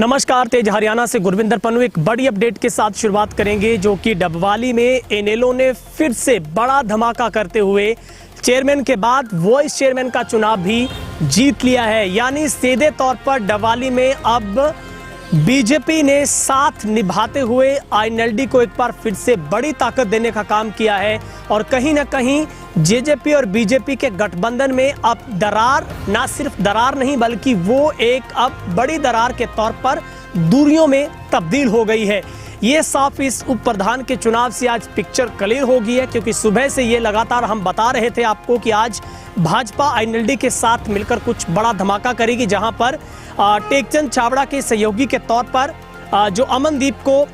नमस्कार, तेज हरियाणा से गुरविंदर पन्नू एक बड़ी अपडेट के साथ शुरुआत करेंगे, जो कि डबवाली में इनेलो ने फिर से बड़ा धमाका करते हुए चेयरमैन के बाद वाइस चेयरमैन का चुनाव भी जीत लिया है। यानी सीधे तौर पर डबवाली में अब बीजेपी ने साथ निभाते हुए आईएनएलडी को एक बार फिर से बड़ी ताकत देने का काम किया है और कहीं ना कहीं जेजेपी और बीजेपी के गठबंधन में अब दरार, ना सिर्फ दरार नहीं बल्कि वो एक अब बड़ी दरार के तौर पर दूरियों में तब्दील हो गई है। ये साफ इस उप प्रधान के चुनाव से आज पिक्चर क्लियर हो गई है, क्योंकि सुबह से ये लगातार हम बता रहे थे आपको कि आज भाजपा आईएनएलडी के साथ मिलकर कुछ बड़ा धमाका करेगी, जहां पर टेकचंद छाबड़ा के सहयोगी के तौर पर जो अमनदीप को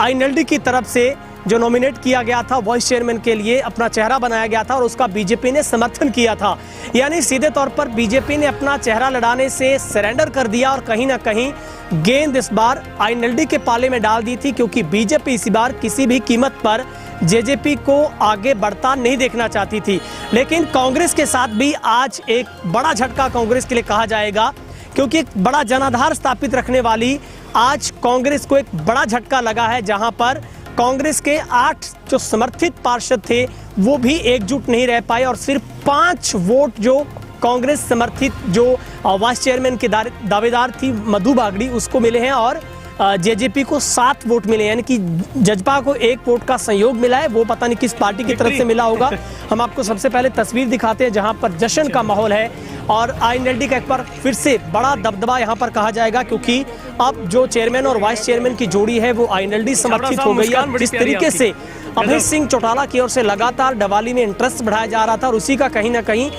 आईएनएलडी की तरफ से जो नॉमिनेट किया गया था वाइस चेयरमैन के लिए, अपना चेहरा बनाया गया था और उसका बीजेपी ने समर्थन किया था। यानी सीधे तौर पर बीजेपी ने अपना चेहरा लड़ाने से सरेंडर कर दिया और कहीं ना कहीं गेंद इस बार आईएनएलडी के पाले में डाल दी थी, क्योंकि बीजेपी इस बार किसी भी कीमत पर जेजेपी को आगे बढ़ता नहीं देखना चाहती थी। लेकिन कांग्रेस के साथ भी आज एक बड़ा झटका कांग्रेस के लिए कहा जाएगा, क्योंकि एक बड़ा जनाधार स्थापित रखने वाली आज कांग्रेस को एक बड़ा झटका लगा है, जहां पर कांग्रेस के 8 जो समर्थित पार्षद थे वो भी एकजुट नहीं रह पाए और सिर्फ 5 वोट जो कांग्रेस समर्थित जो वाइस चेयरमैन के दावेदार थी मधु बागड़ी, उसको मिले हैं और जेजेपी को 7 वोट मिले, यानी कि जजपा को 1 वोट का संयोग मिला है। वो पता नहीं किस पार्टी की तरफ से मिला होगा। हम आपको सबसे पहले तस्वीर दिखाते हैं जहां पर जश्न का माहौल है और आईएनएलडी का एक बार फिर से बड़ा दबदबा यहां पर कहा जाएगा, क्योंकि अब जो चेयरमैन और वाइस चेयरमैन की जोड़ी है वो आईएनएलडी समर्थित हो गई है। जिस तरीके से अभय सिंह चौटाला की ओर से लगातार डबवाली में इंटरेस्ट बढ़ाया जा रहा था और उसी का कहीं ना कहीं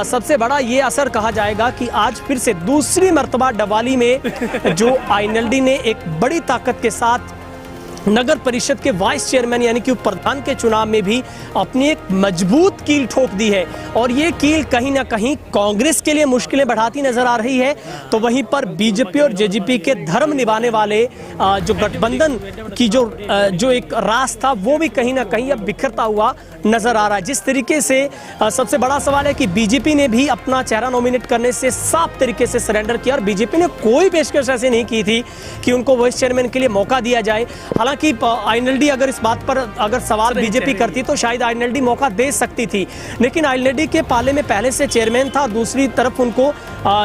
सबसे बड़ा ये असर कहा जाएगा कि आज फिर से दूसरी मर्तबा डबवाली में जो आईएनएलडी ने एक बड़ी ताकत के साथ नगर परिषद के वाइस चेयरमैन यानी कि प्रधान के चुनाव में भी अपनी एक मजबूत कील ठोक दी है और ये कील कहीं ना कहीं कांग्रेस के लिए मुश्किलें बढ़ाती नजर आ रही है। तो वहीं पर बीजेपी और जेजेपी के धर्म निभाने वाले जो गठबंधन की जो एक रास था वो भी कहीं ना कहीं अब बिखरता हुआ नजर आ रहा है। जिस तरीके से सबसे बड़ा सवाल है कि बीजेपी ने भी अपना चेहरा नॉमिनेट करने से साफ तरीके से सरेंडर किया और बीजेपी ने कोई पेशकश ऐसे नहीं की थी कि उनको वाइस चेयरमैन के लिए मौका दिया जाए। हालांकि आईएनएलडी अगर इस बात पर अगर सवाल बीजेपी करती तो शायद आईएनएलडी मौका दे सकती थी, लेकिन आईएनएलडी के पाले में पहले से चेयरमैन था। दूसरी तरफ उनको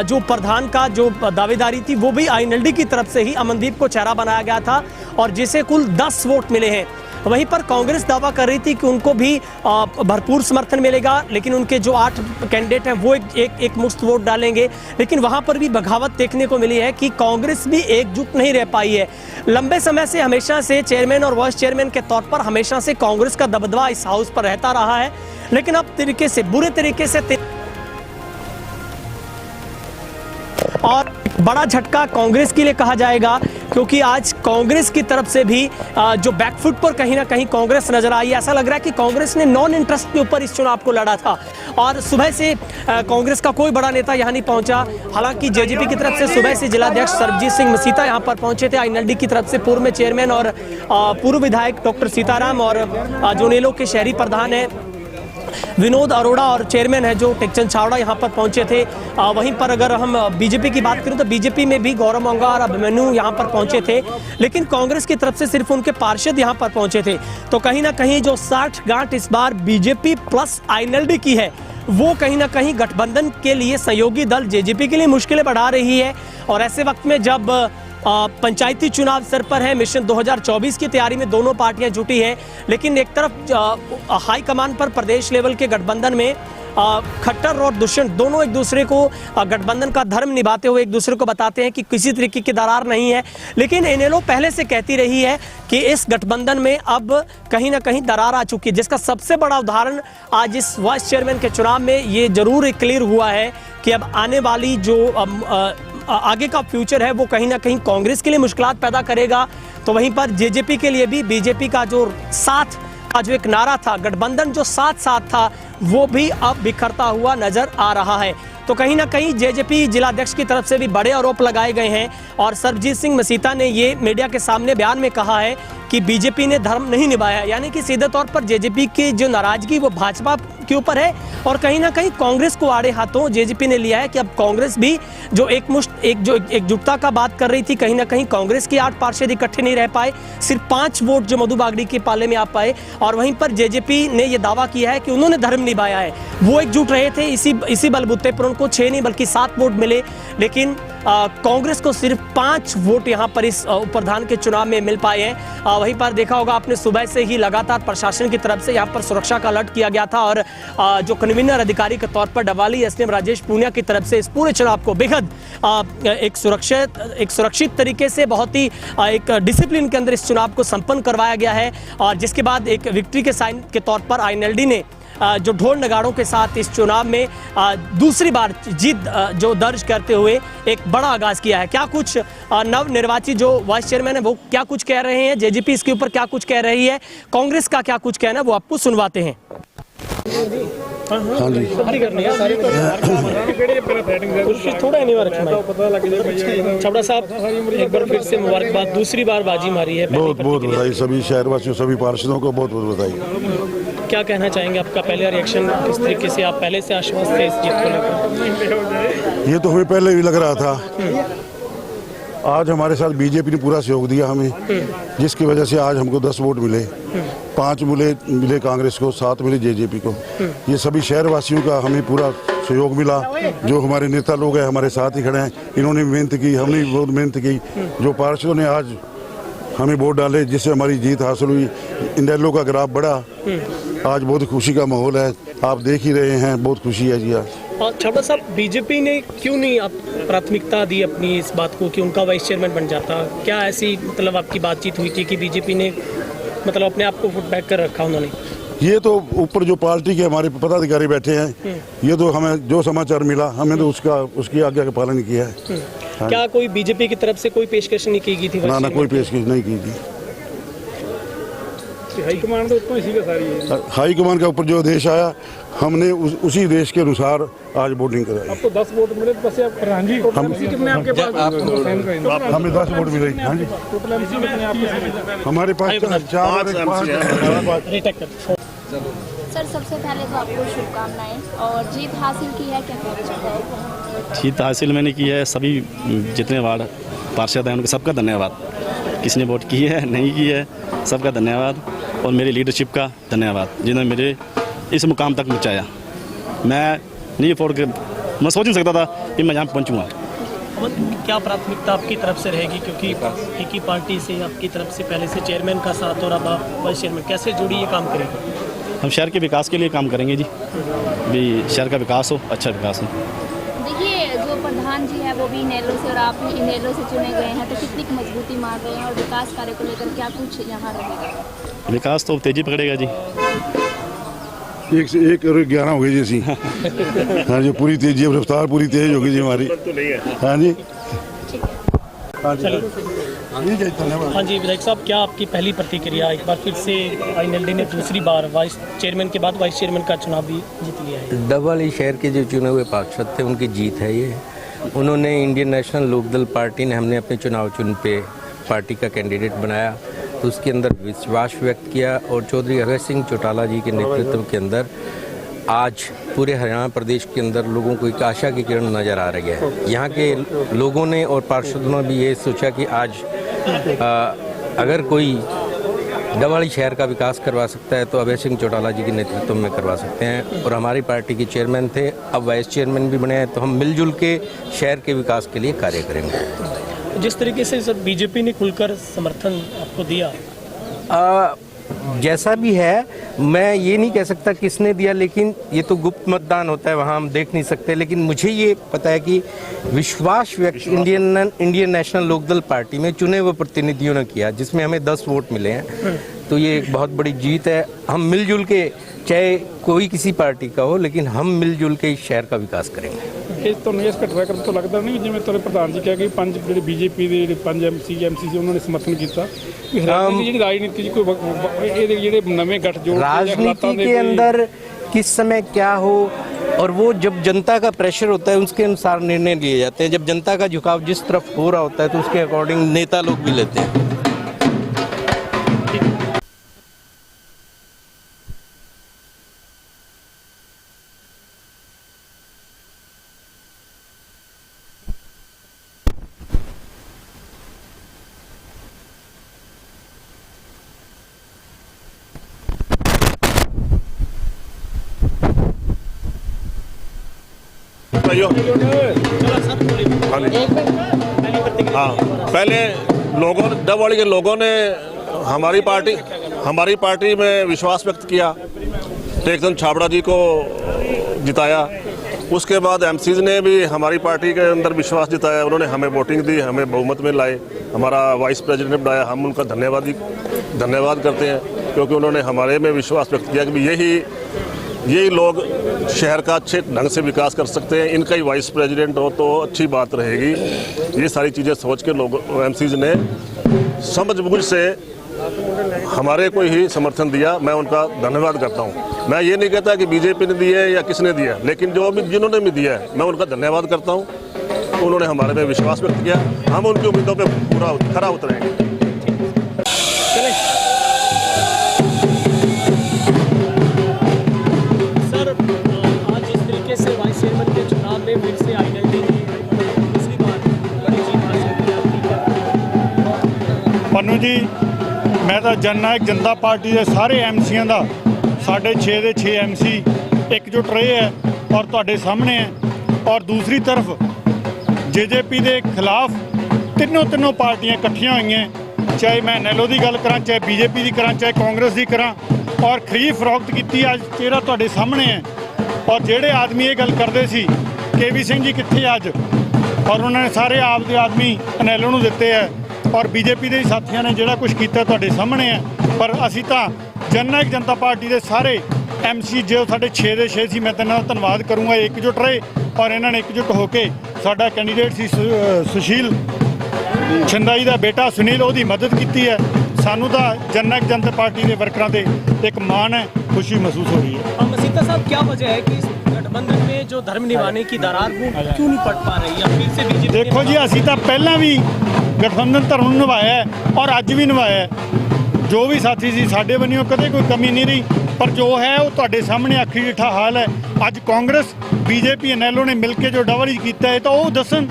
जो प्रधान का जो दावेदारी थी वो भी आईएनएलडी की तरफ से ही अमनदीप को चेहरा बनाया गया था और जिसे कुल 10 वोट मिले हैं। वहीं पर कांग्रेस दावा कर रही थी कि उनको भी भरपूर समर्थन मिलेगा, लेकिन उनके जो 8 कैंडिडेट हैं वो एक मुश्त वोट डालेंगे। लेकिन वहां पर भी बगावत देखने को मिली है कि कांग्रेस भी एकजुट नहीं रह पाई है। लंबे समय से हमेशा से चेयरमैन और वाइस चेयरमैन के तौर पर हमेशा से कांग्रेस का दबदबा इस हाउस पर रहता रहा है, लेकिन अब तरीके से बुरे तरीके से और बड़ा झटका कांग्रेस के लिए कहा जाएगा, क्योंकि आज कांग्रेस की तरफ से भी जो बैकफुट पर कहीं ना कहीं कांग्रेस नजर आई। ऐसा लग रहा है कि कांग्रेस ने नॉन इंटरेस्ट के ऊपर इस चुनाव को लड़ा था और सुबह से कांग्रेस का कोई बड़ा नेता यहां नहीं पहुंचा। हालांकि जेजेपी की तरफ से सुबह से जिलाध्यक्ष सरबजीत सिंह मसीता यहां पर पहुंचे थे। आईएनएलडी की तरफ से पूर्व में चेयरमैन और पूर्व विधायक डॉक्टर सीताराम और जो इनेलो के शहरी प्रधान है विनोद अरोड़ा और चेयरमैन है जो टेकचंद छाबड़ा यहाँ पर पहुंचे थे। वहीं पर अगर हम बीजेपी की बात करें तो बीजेपी में भी गौरव मंगा और अभिमन्यु यहाँ पर पहुंचे थे, लेकिन कांग्रेस की तरफ से सिर्फ उनके पार्षद यहाँ पर पहुंचे थे। तो कहीं ना कहीं जो 60 गांठ इस बार बीजेपी प्लस आईएनएलडी की है वो कहीं ना कहीं गठबंधन के लिए सहयोगी दल जेजेपी के लिए मुश्किलें बढ़ा रही है। और ऐसे वक्त में जब पंचायती चुनाव सर पर है, मिशन 2024 की तैयारी में दोनों पार्टियां जुटी हैं, लेकिन एक तरफ हाई कमान पर प्रदेश लेवल के गठबंधन में खट्टर और दुष्यंत दोनों एक दूसरे को गठबंधन का धर्म निभाते हुए एक दूसरे को बताते हैं कि किसी तरीके की दरार नहीं है। लेकिन इनेलो पहले से कहती रही है कि इस गठबंधन में अब कहीं ना कहीं दरार आ चुकी है, जिसका सबसे बड़ा उदाहरण आज इस वाइस चेयरमैन के चुनाव में ये जरूर क्लियर हुआ है कि अब आने वाली जो आगे का फ्यूचर है वो कहीं ना कहीं कांग्रेस के लिए मुश्किलात पैदा करेगा। तो वहीं पर जेजेपी के लिए भी बीजेपी का जो साथ का जो एक नारा था, गठबंधन जो साथ था, वो भी अब बिखरता हुआ नजर आ रहा है। तो कहीं ना कहीं जेजेपी जिलाध्यक्ष की तरफ से भी बड़े आरोप लगाए गए हैं और सरबजीत सिंह मसीता ने ये मीडिया के सामने बयान में कहा है कि बीजेपी ने धर्म नहीं निभाया, यानी कि सीधे तौर पर जेजेपी की जो नाराजगी वो भाजपा उनके ऊपर है। और कहीं ना कहीं कांग्रेस को आड़े हाथों जेजेपी ने लिया है कि अब कांग्रेस भी जो एकजुटता का बात कर रही थी, कहीं ना कहीं कांग्रेस के 8 पार्षद इकट्ठे नहीं रह पाए, सिर्फ 5 वोट जो मधु बागड़ी के पाले में आ पाए। और वहीं पर जेजेपी ने यह दावा किया है कि उन्होंने धर्म निभाया है, वो एकजुट रहे थे, इसी बलबूते पर उनको 6 नहीं बल्कि 7 वोट मिले। लेकिन कांग्रेस को सिर्फ 5 वोट यहां पर इस प्रधान के चुनाव में मिल पाए हैं। वहीं पर देखा होगा आपने, सुबह से ही लगातार प्रशासन की तरफ से यहां पर सुरक्षा का अलर्ट किया गया था और जो कन्वीनर अधिकारी के तौर पर डबवाली एसडीएम राजेश पूनिया की तरफ से इस पूरे चुनाव को बेहद एक सुरक्षित तरीके से, बहुत ही एक डिसिप्लिन के अंदर इस चुनाव को संपन्न करवाया गया है। और जिसके बाद एक विक्ट्री के साइन के तौर पर आईएनएलडी ने जो ढोल नगाड़ों के साथ इस चुनाव में दूसरी बार जीत जो दर्ज करते हुए एक बड़ा आगाज किया है। क्या कुछ नव निर्वाचित जो वाइस चेयरमैन है वो क्या कुछ कह रहे हैं, जेजेपी इसके ऊपर क्या कुछ कह रही है, कांग्रेस का क्या कुछ कहना है, वो आपको सुनवाते हैं। हाँ जी, छबड़ा साहब एक बार फिर से मुबारकबाद, दूसरी बार बाजी मारी है। बहुत बहुत बधाई सभी शहरवासियों, सभी पार्षदों को बहुत बहुत बधाई। क्या कहना चाहेंगे, आपका पहला रिएक्शन किस तरीके से, आप पहले से आश्वस्त थे इस जीत को लेकर? ये तो हमें पहले भी लग रहा था। आज हमारे साथ बीजेपी ने पूरा सहयोग दिया हमें, जिसकी वजह से आज हमको 10 वोट मिले। 5 मिले कांग्रेस को, 7 मिले जेजेपी को। ये सभी शहरवासियों का हमें पूरा सहयोग मिला। जो हमारे नेता लोग हैं हमारे साथ ही खड़े हैं, इन्होंने मेहनत की, हमने भी बहुत मेहनत की। जो पार्षदों ने आज हमें वोट डाले, जिससे हमारी जीत हासिल हुई। इनेलो का ग्राफ बढ़ा, आज बहुत खुशी का माहौल है, आप देख ही रहे हैं, बहुत खुशी है जी आज। छबड़ा साहब, बीजेपी ने क्यों नहीं आप प्राथमिकता दी अपनी इस बात को कि उनका वाइस चेयरमैन बन जाता? क्या ऐसी मतलब आपकी बातचीत हुई थी कि बीजेपी ने मतलब अपने आप को फुट बैक कर रखा उन्होंने? ये तो ऊपर जो पार्टी के हमारे पदाधिकारी बैठे हैं, ये तो हमें जो समाचार मिला हमने तो उसकी आज्ञा का पालन किया है। क्या कोई बीजेपी की तरफ से कोई पेशकश नहीं की गई थी? ना कोई पेशकश नहीं की गई। हाई कमान का ऊपर जो आदेश आया, हमने उसी देश के अनुसार आज वोटिंग कराई। आपको 10 वोट मिले, बस आप हाँ जी, कितने आपके पास? हमें 10 वोट मिले। हाँ जी, हमारे पास 4। सर, सबसे पहले तो आपको शुभकामनाएं, और जीत हासिल की है, क्या कहना चाहते हैं? जीत हासिल मैंने की है, सभी जितने वार्ड पार्षद हैं उनके सबका धन्यवाद। किसने वोट की है नहीं की है, सबका धन्यवाद। और मेरी लीडरशिप का धन्यवाद, जिन्होंने मेरे इस मुकाम तक पहुँचाया। मैं नहीं अफोर्ड कर, मैं सोच नहीं सकता था कि मैं यहाँ पहुँचूँगा। क्या प्राथमिकता आपकी तरफ से रहेगी, क्योंकि एक ही पार्टी से आपकी तरफ से पहले से चेयरमैन का साथ और अब आप वाइस चेयरमैन, कैसे जुड़ी ये काम करेंगे? हम शहर के विकास के लिए काम करेंगे जी, भी शहर का विकास हो, अच्छा विकास हो। देखिए, जो प्रधान जी है वो भी इनेलो से और आप भी इनेलो से चुने गए हैं, तो कितनी मजबूती मार रहे हैं, और विकास कार्य को लेकर क्या कुछ यहाँ रहेगा? विकास तो तेजी पकड़ेगा जी। 1 से 1 और 11 हो गई जी सी। हाँ जी, पूरी तेजी, रफ्तार पूरी तेज होगी जी हमारी। हाँ जी, हाँ जी विधायक साहब, क्या आपकी पहली प्रतिक्रिया? एक बार फिर से आईएनएलडी ने दूसरी बार वाइस चेयरमैन के बाद वाइस चेयरमैन का चुनाव भी जीत लिया है। डबवाली शहर के जो चुने हुए पार्षद थे उनकी जीत है ये। उन्होंने इंडियन नेशनल लोकदल पार्टी ने, हमने अपने चुनाव पे पार्टी का कैंडिडेट बनाया तो उसके अंदर विश्वास व्यक्त किया, और चौधरी अभय सिंह चौटाला जी के नेतृत्व के अंदर आज पूरे हरियाणा प्रदेश के अंदर लोगों को एक आशा की किरण नज़र आ रही है। यहाँ के लोगों ने और पार्षदों ने भी ये सोचा कि आज अगर कोई डबवाली शहर का विकास करवा सकता है तो अभय सिंह चौटाला जी के नेतृत्व में करवा सकते हैं। और हमारी पार्टी के चेयरमैन थे, अब वाइस चेयरमैन भी बने हैं, तो हम मिलजुल के शहर के विकास के लिए कार्य करेंगे। जिस तरीके से सर बीजेपी ने खुलकर समर्थन आपको दिया, जैसा भी है, मैं ये नहीं कह सकता किसने दिया, लेकिन ये तो गुप्त मतदान होता है, वहाँ हम देख नहीं सकते। लेकिन मुझे ये पता है कि विश्वास व्यक्त इंडियन नेशनल लोकदल पार्टी में चुने हुए प्रतिनिधियों ने किया, जिसमें हमें 10 वोट मिले हैं। तो ये एक बहुत बड़ी जीत है। हम मिलजुल के, चाहे कोई किसी पार्टी का हो, लेकिन हम मिलजुल के इस शहर का विकास करेंगे। ਇਹ ਤੁਹਾਨੂੰ ਇਸ ਘਟਨਾ ਕਰਨ ਤੋਂ ਲੱਗਦਾ ਨਹੀਂ ਜਿਵੇਂ ਤੁਹਾਡੇ ਪ੍ਰਧਾਨ ਜੀ ਕਿਹਾ ਕਿ 5 ਜਿਹੜੇ ਬੀਜੇਪੀ ਦੇ ਜਿਹੜੇ 5 ਐਮਸੀ ਉਹਨਾਂ ਨੇ ਸਮਰਥਨ ਕੀਤਾ ਕਿ ਹਰਿਆਣਾ ਦੀ ਜਿਹੜੀ ਰਾਜਨੀਤੀ ਜੀ ਕੋਈ ਇਹਦੇ ਜਿਹੜੇ ਨਵੇਂ ਗੱਠਜੋੜ राजनीति के अंदर किस समय क्या हो, और वो जब जनता का प्रेशर होता है उसके अनुसार निर्णय लिए जाते हैं। जब जनता का झुकाव जिस तरफ हो रहा होता है तो उसके अकॉर्डिंग नेता लोग भी लेते हैं। भाइयों। हाँ जी, हाँ, पहले लोगों डबवाली के लोगों ने हमारी पार्टी में विश्वास व्यक्त किया, टेकचंद छाबड़ा जी को जिताया। उसके बाद एमसीज ने भी हमारी पार्टी के अंदर विश्वास जताया, उन्होंने हमें वोटिंग दी, हमें बहुमत में लाए, हमारा वाइस प्रेसिडेंट बनाया। हम उनका धन्यवाद करते हैं, क्योंकि उन्होंने हमारे में विश्वास व्यक्त किया कि यही लोग शहर का अच्छे ढंग से विकास कर सकते हैं, इनका ही वाइस प्रेसिडेंट हो तो अच्छी बात रहेगी। ये सारी चीज़ें सोच के लोग एमसीज ने समझबूझ से हमारे को ही समर्थन दिया। मैं उनका धन्यवाद करता हूँ। मैं ये नहीं कहता कि बीजेपी ने दिया है या किसने दिया, लेकिन जिन्होंने भी दिया है मैं उनका धन्यवाद करता हूँ। उन्होंने हमारे में विश्वास व्यक्त किया, हम उनकी उम्मीदों पे पूरा खरा उतरेंगे। सर, आज जिस तरीके से वाइस चेयरमैन के चुनाव में फिर से आईएनएलडी ने दूसरी बार बड़ी जीत हासिल की। पन्नू जी, मैं तो जननायक जनता पार्टी के सारे एमसीआं का साढ़े 6 ਦੇ 6 एमसी एकजुट रहे हैं और तुहाडे सामने है। और दूसरी तरफ जेजेपी के खिलाफ तीनों पार्टियां इकट्ठियां हुई हैं, चाहे मैं नैलो की गल करा, चाहे बीजेपी की करा, चाहे कांग्रेस की करा, और खरीद फरोख्त की। अज चेहरा तुहाडे सामने है। और जेडे आदमी ये गल करते सी केवी सिंह जी कित्थे अज, और उन्होंने सारे आप दे आदमी नैलो नूं दिते है, और बीजेपी के साथियों ने जोड़ा कुछ किया तुहाडे सामने है। पर असी तो जननायक जनता पार्टी के सारे एमसी जो साढ़े 6 ਦੇ 6 सी, मैं तो इन्हों धन्यवाद करूँगा, एकजुट रहे और इन्होंने एकजुट होकर साडा कैंडीडेट सी सुशील छिंदाई का बेटा सुनील, उसकी मदद की है। सानू तो जननायक जनता पार्टी के वर्करां ते एक मान है, खुशी महसूस हो रही है। मसीता साहब, क्या वजह है कि इस गठबंधन में जो धर्म निभाने की दरार वो क्यों नहीं पड़ पा रही है? फिर से बीजेपी देखो जी, असी तो पहला भी गठबंधन धर्म निभाया है और अज भी निभाया है। जो भी साथी सी साडे बनियों कदे कोई कमी नहीं रही, पर जो है वो तुहाडे सामने अखी डिठा हाल है। अज कांग्रेस बीजेपी नैलो ने मिल के जो डबल किया है, तो वो दसन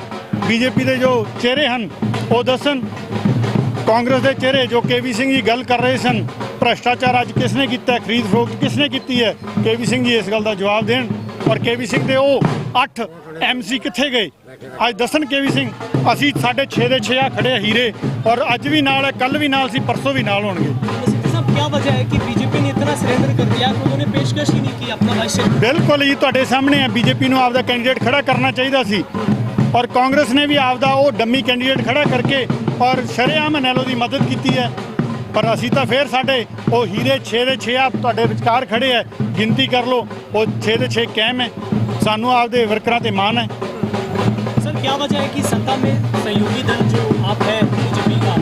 बीजेपी के जो चेहरे हैं वो दसन, कांग्रेस के चेहरे जो केवी सिंह जी गल कर रहे सन भ्रष्टाचार अज किसने किया, खरीद फरोख्त किसने की है, केवी सिंह जी इस गल का जवाब देन। और केवी सिंह के वो 8 एमसी कित्थे गए अज दसन केवी सिंह। असी साढ़े 6 ਦੇ 6 खड़े हीरे, और अज भी नाल है, कल भी नाल सी, परसों भी नाल होंगे। मसीता साहब, क्या वजह है कि बीजेपी ने इतना सरेंडर कर दिया कि उन्होंने पेशकश ही नहीं की अपना वाइस चेयरमैन? बिल्कुल जी, तुहाडे सामने है। बीजेपी नूं आपदा कैंडीडेट खड़ा करना चाहिए सी, और कांग्रेस ने भी आपदा वो डमी कैंडीडेट खड़ा करके और शरेआम नैलो की मदद की है। पर असी तो फिर साढ़े वो हीरे 6 ਦੇ 6 आप तुहाडे विचकार खड़े है, गिनती कर लो, वो 6 ਦੇ 6 कैम है। सानू आपदे वर्करां ते मान है। सर, क्या वजह है कि सत्ता में सहयोगी दल जो आप है बीजेपी का,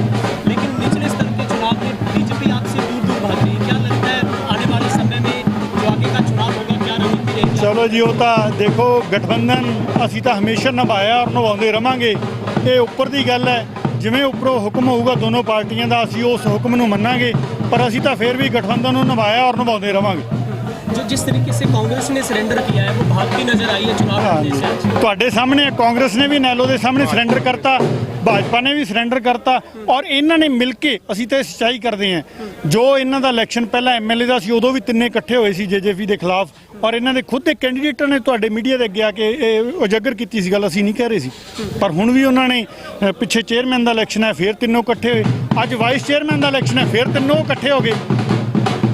लेकिन निचले स्तर के चुनाव में बीजेपी आपसे दूर भाग रही है? क्या लगता है आने वाले समय में जो आगे का चुनाव होगा, क्या रणनीति रहेगी? चलो जी, वो तो देखो, गठबंधन असी तो हमेशा निभाया और निभाते रहांगे। ये उपर की गल है, जिवें उपरों हुक्म होगा दोनों पार्टियां का, असी उस हुक्म नूं मन्नांगे। पर असी तो फिर भी गठबंधन नूं निभाया और निभाते रहांगे। जो जिस तरीके से कांग्रेस ने सरेंडर किया है वो भागती नजर आई है चुनाव लड़ने से। तुहाडे सामने कांग्रेस ने भी नैलो के सामने सरेंडर करता, भाजपा ने भी सरेंडर करता, और इन्हों ने मिल के असी तो सच्चाई करते हैं। जो इन्हों का इलैक्शन पहला MLA का सी, उदों भी तिन्ने इकट्ठे हुए सी जेजेपी के खिलाफ, और इन्हों के खुद के कैंडीडेटर ने तुहाडे मीडिया के अगे आके उजागर की सी गल, असी नहीं कह रहे सी। पर हुण भी उन्होंने पिछे चेयरमैन का इलैक्शन है, फिर तीनों इकट्ठे हुए। अज वाइस चेयरमैन का इलैक्शन है, फिर तीनों इकट्ठे हो गए।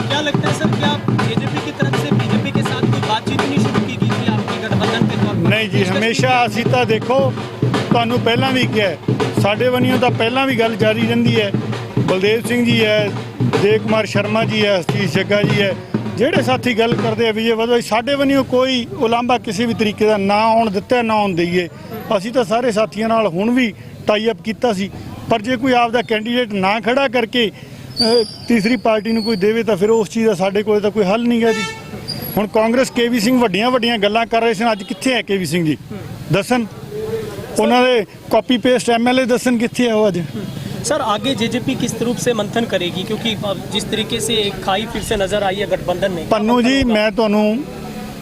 क्या लगता है सर, क्या जेजेपी की तरफ से बीजेपी के साथ कोई बातचीत नहीं शुरू की गई थी आपकी गठबंधन के तौर पर? नहीं जी, हमेशा असी तो देखो तुहानू पहला भी किया है, साडे बनियों तो पहला भी गल जारी रहिंदी है। बलदेव सिंह जी है, देव कुमार शर्मा जी है, सतीश जग्गा जी है, ਜਿਹੜੇ साथी गल करते हैं विजय वधवाई, साडे बनियों कोई उलांभा किसी भी तरीके का ना आउण दिता ना आउण दईए। असी तो सारे साथियों नाल हुण भी टाई अप कीता सी, पर जे कोई आपदा कैंडीडेट ना खड़ा करके तीसरी पार्टी नूं कोई देवे तो फिर उस चीज़ का साडे कोल तो कोई हल नहीं है जी। हुण कांग्रेस केवी सिंह वड्डियां गल्लां कर रहे सन, अज कित्थे है केवी सिंह जी दसन? उन्होंने कॉपी पेस्ट MLA दसन कित्थे है वो अज? सर, आगे जेजेपी किस रूप से मंथन करेगी, क्योंकि जिस तरीके से एक खाई फिर से नजर आई है गठबंधन में? पन्नू जी, मैं तुहानू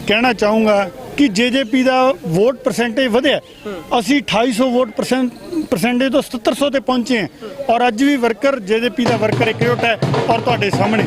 कहना चाहूँगा कि जेजेपी का वोट परसेंटेज वधिया, असी 2800 वोट परसेंटेज तो 7700 ते पहुँचे हैं, और अज भी वर्कर जेजेपी का वर्कर एकजुट है और तुहाडे सामने।